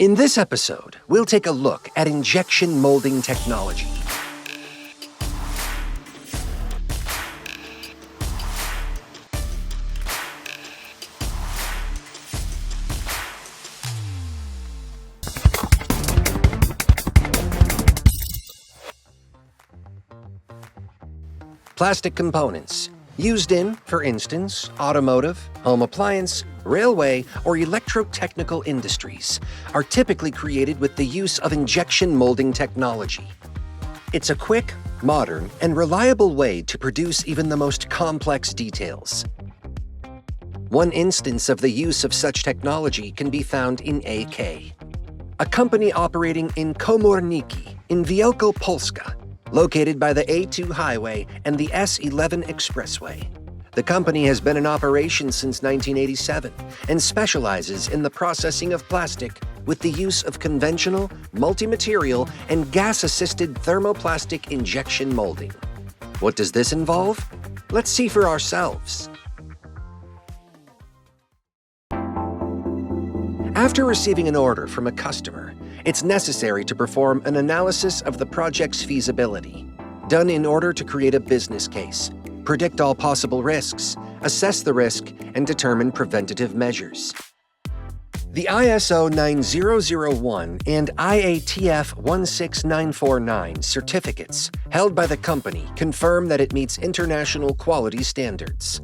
In this episode, we'll take a look at injection molding technology. Plastic components, used in, for instance, automotive, home appliance, railway, or electrotechnical industries, are typically created with the use of injection molding technology. It's a quick, modern, and reliable way to produce even the most complex details. One instance of the use of such technology can be found in AK, a company operating in Komorniki in Wielkopolska, located by the A2 highway and the S11 expressway. The company has been in operation since 1987 and specializes in the processing of plastic with the use of conventional, multi-material, and gas-assisted thermoplastic injection molding. What does this involve? Let's see for ourselves. After receiving an order from a customer, it's necessary to perform an analysis of the project's feasibility, done in order to create a business case, predict all possible risks, assess the risk, and determine preventative measures. The ISO 9001 and IATF 16949 certificates held by the company confirm that it meets international quality standards.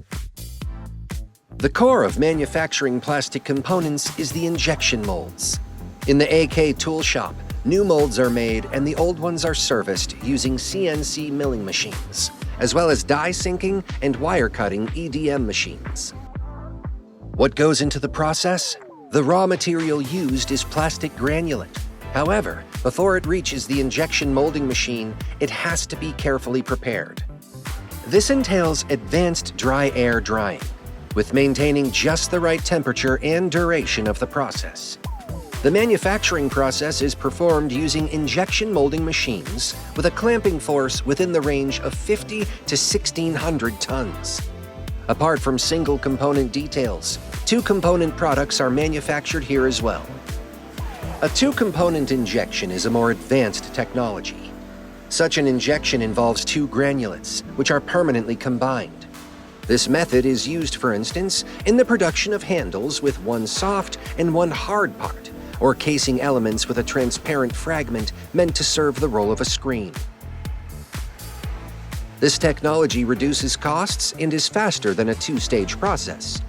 The core of manufacturing plastic components is the injection molds. In the AK tool shop, new molds are made and the old ones are serviced using CNC milling machines, as well as die sinking and wire cutting EDM machines. What goes into the process? The raw material used is plastic granulate. However, before it reaches the injection molding machine, it has to be carefully prepared. This entails advanced dry air drying, with maintaining just the right temperature and duration of the process. The manufacturing process is performed using injection molding machines with a clamping force within the range of 50 to 1,600 tons. Apart from single component details, two-component products are manufactured here as well. A two-component injection is a more advanced technology. Such an injection involves two granulates, which are permanently combined. This method is used, for instance, in the production of handles with one soft and one hard part, or casing elements with a transparent fragment meant to serve the role of a screen. This technology reduces costs and is faster than a two-stage process.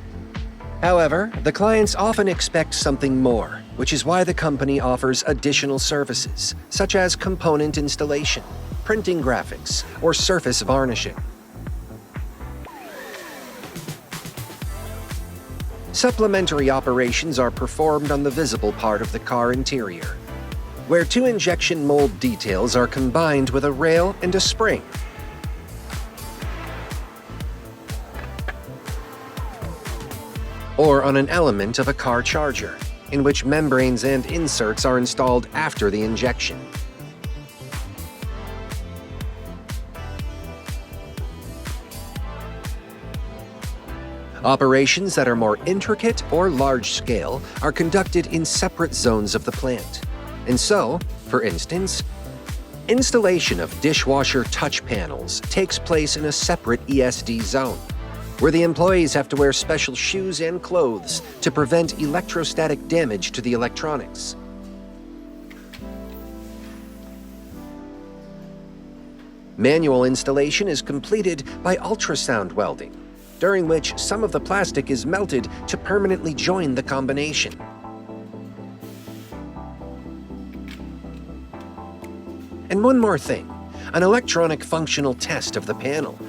However, the clients often expect something more, which is why the company offers additional services, such as component installation, printing graphics, or surface varnishing. Supplementary operations are performed on the visible part of the car interior, where two injection mold details are combined with a rail and a spring. Or on an element of a car charger, in which membranes and inserts are installed after the injection. Operations that are more intricate or large-scale are conducted in separate zones of the plant. And so, for instance, installation of dishwasher touch panels takes place in a separate ESD zone, where the employees have to wear special shoes and clothes to prevent electrostatic damage to the electronics. Manual installation is completed by ultrasound welding, during which some of the plastic is melted to permanently join the combination. And one more thing, an electronic functional test of the panel.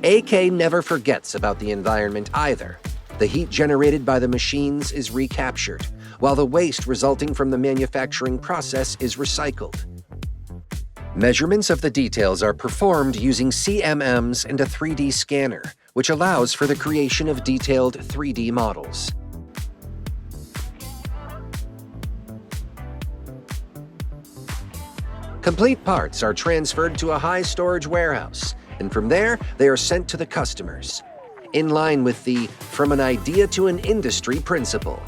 AK never forgets about the environment either. The heat generated by the machines is recaptured, while the waste resulting from the manufacturing process is recycled. Measurements of the details are performed using CMMs and a 3D scanner, which allows for the creation of detailed 3D models. Complete parts are transferred to a high-storage warehouse, and from there, they are sent to the customers, in line with the "from an idea to an industry" principle.